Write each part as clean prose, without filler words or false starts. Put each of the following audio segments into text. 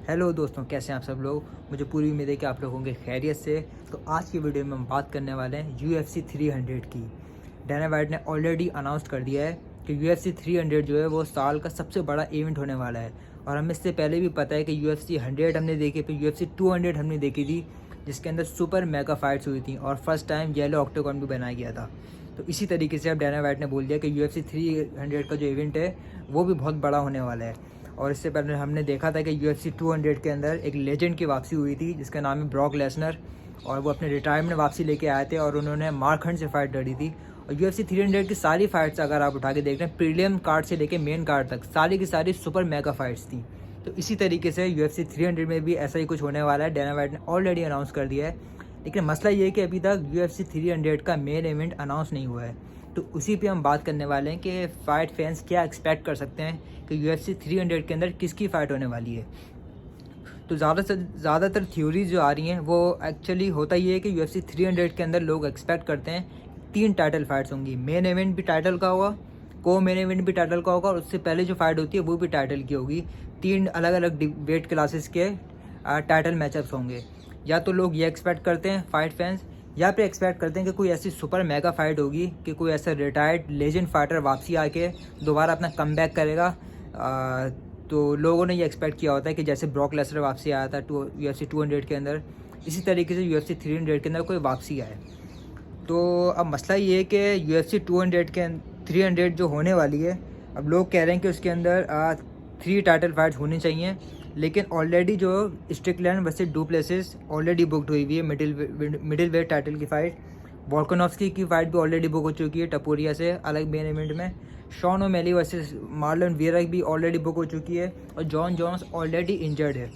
Hello दोस्तों, कैसे हैं आप सब लोग। मुझे पूरी उम्मीद है कि आप लोग होंगे खैरियत से। तो आज की वीडियो में हम बात करने वाले हैं UFC 300 की। डैना वाइट ने ऑलरेडी अनाउंस कर दिया है कि UFC 300 जो है वो साल का सबसे बड़ा इवेंट होने वाला है। और हमें इससे पहले भी पता है कि UFC 100 हमने देखी, फिर UFC 200 हमने देखी थी, जिसके अंदर सुपर मेगा फाइट्स हुई थी और फर्स्ट टाइम येलो ऑक्टागन भी बनाया गया था। तो इसी तरीके से अब डैना वाइट ने बोल दिया कि UFC 300 का जो इवेंट है वो भी बहुत बड़ा होने वाला है। और इससे पहले हमने देखा था कि UFC 200 के अंदर एक लेजेंड की वापसी हुई थी जिसका नाम है ब्रॉक लेसनर। और वो अपने रिटायरमेंट वापसी लेके आए थे और उन्होंने मार्क हंट से फाइट लड़ी थी। और UFC 300 की सारी फाइट्स अगर आप उठा के देख रहे हैं, प्रीलियम कार्ड से लेके मेन कार्ड तक सारी की सारी सुपर मेगा फाइट्स थी। तो इसी तरीके से UFC 300 में भी ऐसा ही कुछ होने वाला है। डैना वाइट ने ऑलरेडी अनाउंस कर दिया है, लेकिन मसला ये है कि अभी तक UFC 300 का मेन इवेंट अनाउंस नहीं हुआ है। तो उसी पे हम बात करने वाले हैं कि फ़ाइट फैंस क्या एक्सपेक्ट कर सकते हैं कि UFC 300 के अंदर किसकी फ़ाइट होने वाली है। तो ज़्यादातर थ्योरीज जो आ रही हैं वो एक्चुअली होता ये है कि UFC 300 के अंदर लोग एक्सपेक्ट करते हैं 3 टाइटल फाइट्स होंगी। मेन इवेंट भी टाइटल का होगा, को मेन इवेंट भी टाइटल का होगा, और उससे पहले जो फाइट होती है वो भी टाइटल की होगी। 3 अलग अलग वेट क्लासेस के टाइटल मैचअप्स होंगे। या तो लोग ये एक्सपेक्ट करते हैं फाइट फैंस, या फिर एक्सपेक्ट करते हैं कि कोई ऐसी सुपर मेगा फाइट होगी कि कोई ऐसा रिटायर्ड लेजेंड फाइटर वापसी आके दोबारा अपना कमबैक करेगा। तो लोगों ने ये एक्सपेक्ट किया होता है कि जैसे ब्रॉक लेसनर वापसी आया था UFC 200 के अंदर, इसी तरीके से UFC 300 के अंदर कोई वापसी आए। तो अब मसला ये है कि UFC 200 के 300 जो होने वाली है, अब लोग कह रहे हैं कि उसके अंदर 3 टाइटल फाइट्स होनी चाहिए। लेकिन ऑलरेडी जो Strickland versus du Plessis already booked हुई हुई है मिडिल वेट टाइटल की फ़ाइट। वॉल्कानोव्स्की की फ़ाइट भी ऑलरेडी बुक हो चुकी है टपोरिया से अलग मेन इवेंट में। शॉन ओमेली वर्सेस मार्लन वीरक भी ऑलरेडी बुक हो चुकी है, और जॉन जॉन्स ऑलरेडी इंजर्ड है।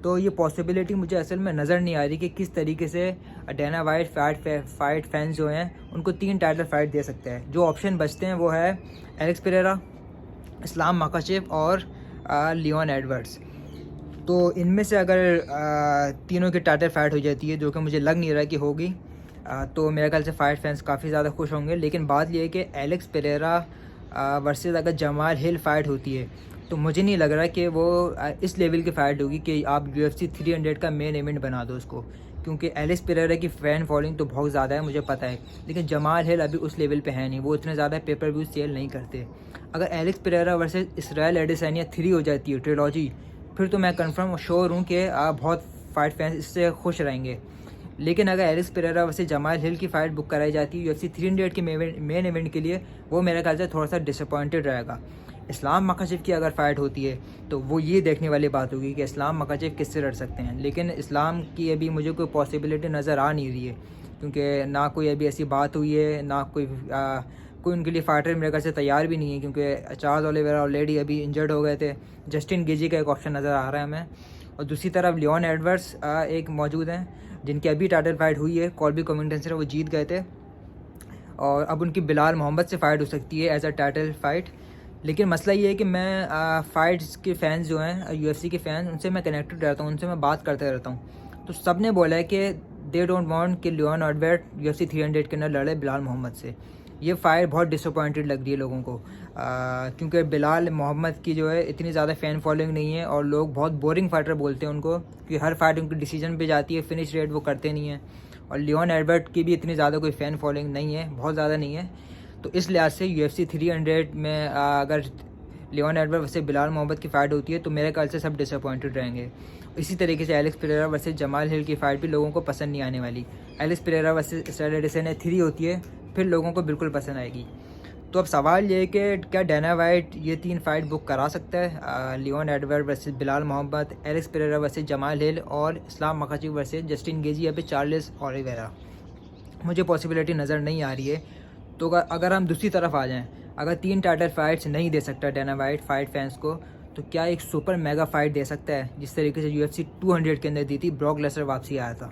तो ये पॉसिबिलिटी मुझे असल में नज़र नहीं आ रही कि किस तरीके से डैना वाइट फाइट फैंस जो हैं उनको 3 टाइटल फाइट दे सकते हैं। जो ऑप्शन बचते हैं वो है एलेक्स पेरेरा, इस्लाम मकाशिफ और लियोन एडवर्ड्स। तो इनमें से अगर तीनों की टाइटल फाइट हो जाती है, जो कि मुझे लग नहीं रहा कि होगी, तो मेरे ख्याल से फाइट फैंस काफ़ी ज़्यादा खुश होंगे। लेकिन बात यह है कि एलेक्स पेरेरा वर्सेस अगर जमाल हिल फाइट होती है, तो मुझे नहीं लग रहा कि वो इस लेवल की फ़ाइट होगी कि आप UFC 300 का मेन इवेंट बना दो उसको। क्योंकि एलेक्स पेरेरा की फ़ैन फॉलोइंग तो बहुत ज़्यादा है, मुझे पता है, लेकिन जमाल हिल अभी उस लेवल पे है नहीं, वो इतने ज़्यादा पेपर व्यू सेल नहीं करते। अगर एलेक्स पेरेरा वर्सेस इसराइल एडेसानिया 3 हो जाती है ट्रिलॉजी, फिर तो मैं कंफर्म श्योर हूँ कि आप बहुत फाइट फैंस इससे खुश रहेंगे। लेकिन अगर एलेक्स पेरेरा वर्सेस जमाल हिल की फ़ाइट बुक कराई जाती है UFC 300 के मेन इवेंट के लिए, वो मेरे ख्याल से थोड़ा सा डिसअपॉइंटेड रहेगा। इस्लाम मकाशिफ की अगर फ़ाइट होती है तो वो ये देखने वाली बात होगी कि इस्लाम मकाशिफ किससे लड़ सकते हैं। लेकिन इस्लाम की अभी मुझे कोई पॉसिबिलिटी नज़र आ नहीं रही है, क्योंकि ना कोई अभी ऐसी बात हुई है, ना कोई उनके लिए फ़ाइटर मेरे ख्याल से तैयार भी नहीं है, क्योंकि चार्ल्स ओलिवेरा ऑलरेडी अभी इंजर्ड हो गए थे। जस्टिन गेजी का एक ऑप्शन नज़र आ रहा है हमें, और दूसरी तरफ लियोन एडवर्ड्स एक मौजूद हैं जिनकी अभी टाइटल फाइट हुई है, कॉल्बी कॉमिंगटन से वो जीत गए थे, और अब उनकी बिलाल मोहम्मद से फ़ाइट हो सकती है एज अ टाइटल फ़ाइट। लेकिन मसला ये है कि मैं फ़ाइट्स के फ़ैन्स जो हैं UFC के फ़ैन, उनसे मैं कनेक्टेड रहता हूँ, उनसे मैं बात करते रहता हूँ। तो सब ने बोला है कि दे डोंट वांट कि लियोन एडवर्ड UFC 300 के अंदर लड़े बिलाल मोहम्मद से। ये फ़ाइट बहुत डिसअपॉइंटेड लग रही है लोगों को, क्योंकि बिलाल मोहम्मद की जो है इतनी ज़्यादा फ़ैन फॉलोइंग नहीं है, और लोग बहुत बोरिंग फाइटर बोलते हैं उनको, कि हर फाइट उनकी डिसीजन पे जाती है, फिनिश रेट वो करते नहीं हैं। और लियोन एडवर्ड की भी इतनी ज़्यादा कोई फ़ैन फॉलोइंग नहीं है, बहुत ज़्यादा नहीं है। तो इस लिहाज से UFC 300 में अगर Leon Edward versus Bilal Muhammad की फ़ाइट होती है तो मेरे ख्याल से सब डिसअपॉइंटेड रहेंगे। इसी तरीके से एलेक्स पेरेरा वर्सेस जमाल हिल की फ़ाइट भी लोगों को पसंद नहीं आने वाली। एलेक्स पेरेरा वर्सेस इसराइल एडेसानिया 3 होती है, फिर लोगों को बिल्कुल पसंद आएगी। तो अब सवाल ये है कि क्या डैना वाइट ये 3 फाइट बुक करा सकता है, Leon Edward versus Bilal Muhammad, Alex Pereira versus Jamal Hill, और Islam Makhachev versus Justin Gaethje या फिर चार्ल्स ओलिवेरा। मुझे पॉसिबिलिटी नज़र नहीं आ रही है। तो अगर हम दूसरी तरफ आ जाएं, अगर 3 टाइटल फाइट्स नहीं दे सकता डैना वाइट फाइट फैंस को, तो क्या एक सुपर मेगा फाइट दे सकता है, जिस तरीके से UFC 200 के अंदर दी थी, ब्रॉक लेसनर वापसी आया था।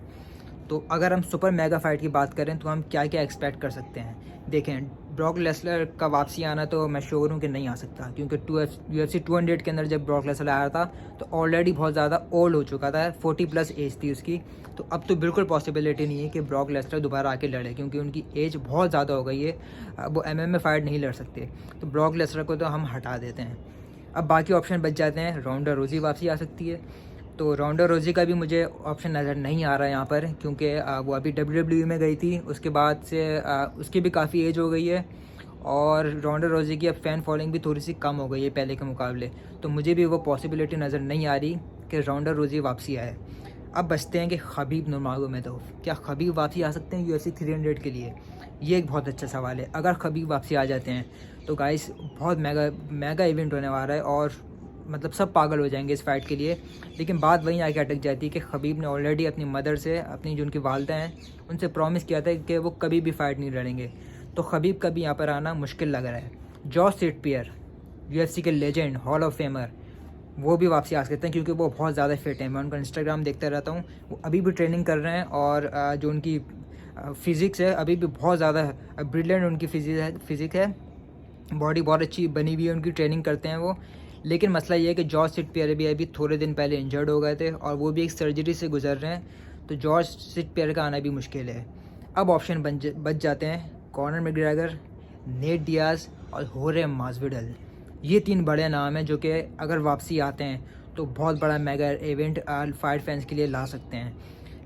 तो अगर हम सुपर मेगा फाइट की बात करें तो हम क्या क्या एक्सपेक्ट कर सकते हैं। देखें, ब्रॉक लेसनर का वापसी आना तो मैं श्योर हूँ कि नहीं आ सकता, क्योंकि UFC 200 के अंदर जब ब्रॉक लेसनर आया था तो ऑलरेडी बहुत ज़्यादा ओल्ड हो चुका था, 40+ एज थी उसकी। तो अब तो बिल्कुल पॉसिबिलिटी नहीं है कि ब्रॉक लेसनर दोबारा आके लड़े, क्योंकि उनकी एज बहुत ज़्यादा हो गई है, वो MMA फाइट नहीं लड़ सकते। तो ब्रॉक लेसनर को तो हम हटा देते हैं। अब बाकी ऑप्शन बच जाते हैं, राउंडा रोजी वापसी आ सकती है, तो रोंडा रोजी का भी मुझे ऑप्शन नज़र नहीं आ रहा है यहाँ पर, क्योंकि वो अभी WWE में गई थी, उसके बाद से उसकी भी काफ़ी एज हो गई है और रोंडा रोजी की अब फ़ैन फॉलोइंग भी थोड़ी सी कम हो गई है पहले के मुकाबले। तो मुझे भी वो पॉसिबिलिटी नज़र नहीं आ रही कि रोंडा रोजी वापसी आए। अब बचते हैं कि खबीब नुरमागोमेदोव, क्या खबीब वापसी आ सकते हैं UFC 300 के लिए? ये एक बहुत अच्छा सवाल है। अगर खबीब वापसी आ जाते हैं तो गाइस बहुत मेगा इवेंट होने वाला है और मतलब सब पागल हो जाएंगे इस फाइट के लिए। लेकिन बात वहीं आके अटक जाती है कि खबीब ने ऑलरेडी अपनी मदर से, अपनी जो उनकी वालदा हैं, उनसे प्रॉमिस किया था कि वो कभी भी फ़ाइट नहीं लड़ेंगे। तो खबीब का भी यहाँ पर आना मुश्किल लग रहा है। जॉर्ज सेंट पियर, UFC के लेजेंड, हॉल ऑफ फेमर, वो भी वापसी आ सकते हैं क्योंकि वो बहुत ज़्यादा फिट हैं। मैं उनका इंस्टाग्राम देखता रहता हूँ, वो अभी भी ट्रेनिंग कर रहे हैं और जो उनकी फ़िज़िक्स है अभी भी बहुत ज़्यादा ब्रिलियंट उनकी फ़िज़िक है, बॉडी बहुत अच्छी बनी हुई है उनकी, ट्रेनिंग करते हैं वो। लेकिन मसला ये है कि जॉर्ज सेंट पियर भी अभी थोड़े दिन पहले इंजर्ड हो गए थे और वो भी एक सर्जरी से गुजर रहे हैं, तो जॉर्ज सेंट पियर का आना भी मुश्किल है। अब ऑप्शन बच जाते हैं कॉनर मैकग्रेगर, नेट डियाज और होरे मास्विडल। ये 3 बड़े नाम हैं जो कि अगर वापसी आते हैं तो बहुत बड़ा मेगा इवेंट फाइट फैंस के लिए ला सकते हैं।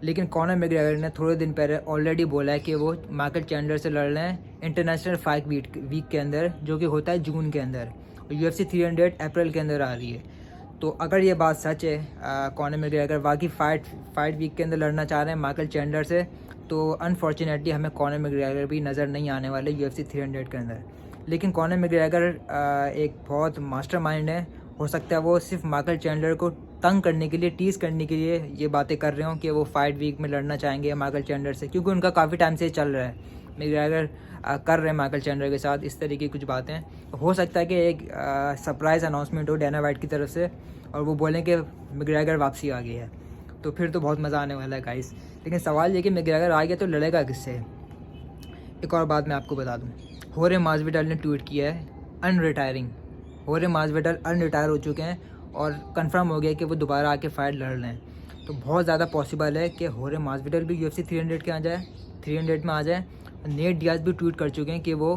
लेकिन कॉनर मैकग्रेगर ने थोड़े दिन पहले ऑलरेडी बोला है कि वो माइकल चैंडलर से लड़ रहे हैं इंटरनेशनल फाइट वीक के अंदर, जो कि होता है जून के अंदर, और UFC 300 अप्रैल के अंदर आ रही है। तो अगर ये बात सच है, कॉनर मैकग्रेगर वाकई फाइट वीक के अंदर लड़ना चाह रहे हैं माइकल चैंडलर से, तो अनफॉर्चुनेटली हमें कॉनर मैकग्रेगर भी नज़र नहीं आने वाले UFC 300 के अंदर। लेकिन कॉनर मैकग्रेगर एक बहुत मास्टरमाइंड है, हो सकता है वो सिर्फ माइकल चैंडलर को तंग करने के लिए, टीज़ करने के लिए ये बातें कर रहे हो कि वो फाइट वीक में लड़ना चाहेंगे माइकल चैंडलर से, क्योंकि उनका काफ़ी टाइम से चल रहा है। मैकग्रेगर कर रहे हैं माइकल चैंडलर के साथ इस तरीके की कुछ बातें। हो सकता है कि एक सरप्राइज़ अनाउंसमेंट हो डायना वाइट की तरफ से और वो बोलें कि मैकग्रेगर वापसी आ गई है, तो फिर तो बहुत मज़ा आने वाला है गाइस। लेकिन सवाल ये कि मैकग्रेगर आ गया तो लड़ेगा किससे? एक और बात मैं आपको बता दूँ, होरे मास्विडल ने ट्वीट किया है अनरिटायरिंग। होरे मास्विडल अनरिटायर हो चुके हैं और कंफर्म हो गया कि वो दोबारा आके फाइट लड़ रहे हैं। तो बहुत ज़्यादा पॉसिबल है कि होरे मास्विडल भी UFC 300 के 300 में आ जाए। नेट डियाज भी ट्वीट कर चुके हैं कि वो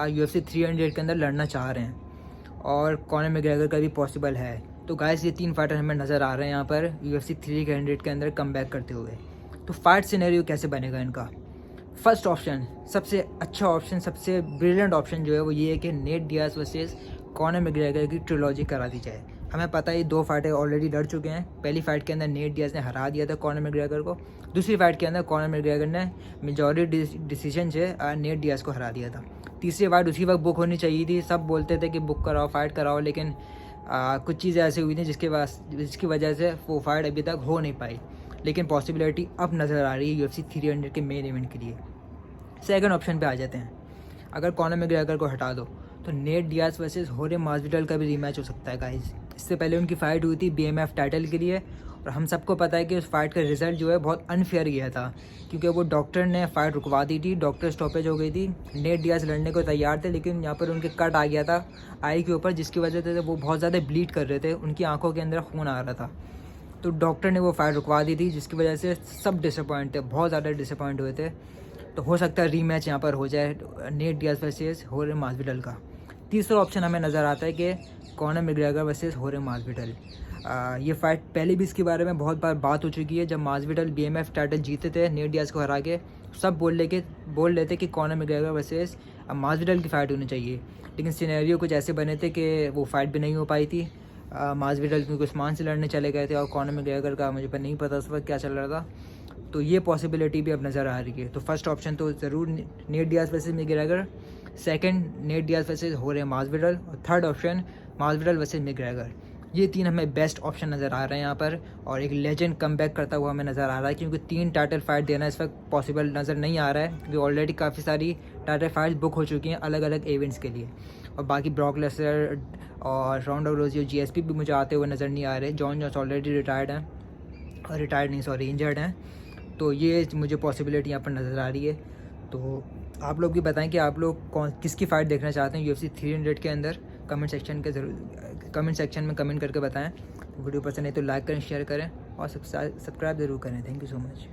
UFC 300 के अंदर लड़ना चाह रहे हैं और कॉनर मैकग्रेगर का भी पॉसिबल है। तो गाइस ये 3 फाइटर हमें नज़र आ रहे हैं यहाँ पर UFC 300 के अंदर कम बैक करते हुए। तो फाइट सिनेरियो कैसे बनेगा इनका? फर्स्ट ऑप्शन, सबसे अच्छा ऑप्शन, सबसे ब्रिलियंट ऑप्शन जो है वो ये है कि Nate Diaz versus Conor McGregor की ट्रिलॉजी करा दी जाए। हमें पता है ये 2 फाइटर ऑलरेडी लड़ चुके हैं। पहली फाइट के अंदर नेट डियाज ने हरा दिया था कॉनर मैकग्रेगर को, दूसरी फाइट के अंदर कॉनर मैकग्रेगर ने मेजॉरिटी डिसीजन से नेट डियाज को हरा दिया था। तीसरी फाइट उसी वक्त बुक होनी चाहिए थी, सब बोलते थे कि बुक कराओ, फाइट कराओ, लेकिन कुछ चीज़ें ऐसी हुई थी जिसकी वजह से वो फाइट अभी तक हो नहीं पाई। लेकिन पॉसिबिलिटी अब नज़र आ रही है UFC 300 के मेन इवेंट के लिए। सेकंड ऑप्शन पे आ जाते हैं, अगर कॉनर मैकग्रेगर को हटा दो तो नेट डियाज वर्सेस होरे मास्विडल का भी रीमैच हो सकता है गाइस। इससे पहले उनकी फ़ाइट हुई थी BMF टाइटल के लिए और हम सबको पता है कि उस फाइट का रिजल्ट जो है बहुत अनफेयर गया था, क्योंकि वो डॉक्टर ने फ़ाइट रुकवा दी थी, डॉक्टर स्टॉपेज हो गई थी। नेट डियाज लड़ने को तैयार थे लेकिन यहाँ पर उनके कट आ गया था आई के ऊपर, जिसकी वजह से वो बहुत ज़्यादा ब्लीड कर रहे थे, उनकी आँखों के अंदर खून आ रहा था। तो डॉक्टर ने वो फाइट रुकवा दी थी, जिसकी वजह से सब डिसअपॉइंट थे, बहुत ज़्यादा डिसअपॉइंट हुए थे। तो हो सकता है रीमैच यहाँ पर हो जाए नेट डियाज वर्सेस होरे मास्विडल का। तीसरा ऑप्शन हमें नज़र आता है कि कॉनर मैकग्रेगर वर्सेस होरे मास्विडल। ये फाइट पहले भी इसके बारे में बहुत बार बात हो चुकी है। जब मास्विडल BMF टाइटल जीते थे नेट डियाज को हरा के, सब बोल लेते कि कॉनर मैकग्रेगर वर्सेस मास्विडल की फ़ाइट होनी चाहिए, लेकिन सिनेरियो कुछ ऐसे बने थे कि वो फाइट भी नहीं हो पाई थी। मास्विडल क्योंकि उस्मान से लड़ने चले गए थे और कॉनर मैकग्रेगर का मुझे पर नहीं पता उस वक्त क्या चल रहा था। तो ये पॉसिबिलिटी भी अब नज़र आ रही है। तो फर्स्ट ऑप्शन तो ज़रूर Nate Diaz versus McGregor, second Nate Diaz versus होरे मास्विडल और थर्ड ऑप्शन मास्विडल वर्सेस मैकग्रेगर। ये 3 हमें बेस्ट ऑप्शन नज़र आ रहे हैं यहाँ पर और एक लेजेंड कमबैक करता हुआ हमें नज़र आ रहा है, क्योंकि 3 टाइटल फाइट देना इस वक्त पॉसिबल नज़र नहीं आ रहा है, क्योंकि ऑलरेडी काफ़ी सारी टाइटल फाइट्स बुक हो चुकी हैं अलग अलग इवेंट्स के लिए। और बाकी ब्रॉक लेसनर और राउंडा रोजी और GSP भी मुझे आते हुए नज़र नहीं आ रहे। जॉन जॉन्स ऑलरेडी इंजर्ड हैं। तो ये मुझे पॉसिबिलिटी यहाँ पर नज़र आ रही है। तो आप लोग भी बताएं कि आप लोग किसकी फ़ाइट देखना चाहते हैं UFC 300 के अंदर। कमेंट सेक्शन में कमेंट करके बताएं। वीडियो पसंद है तो लाइक करें, शेयर करें और सब्सक्राइब ज़रूर करें। Thank you so much.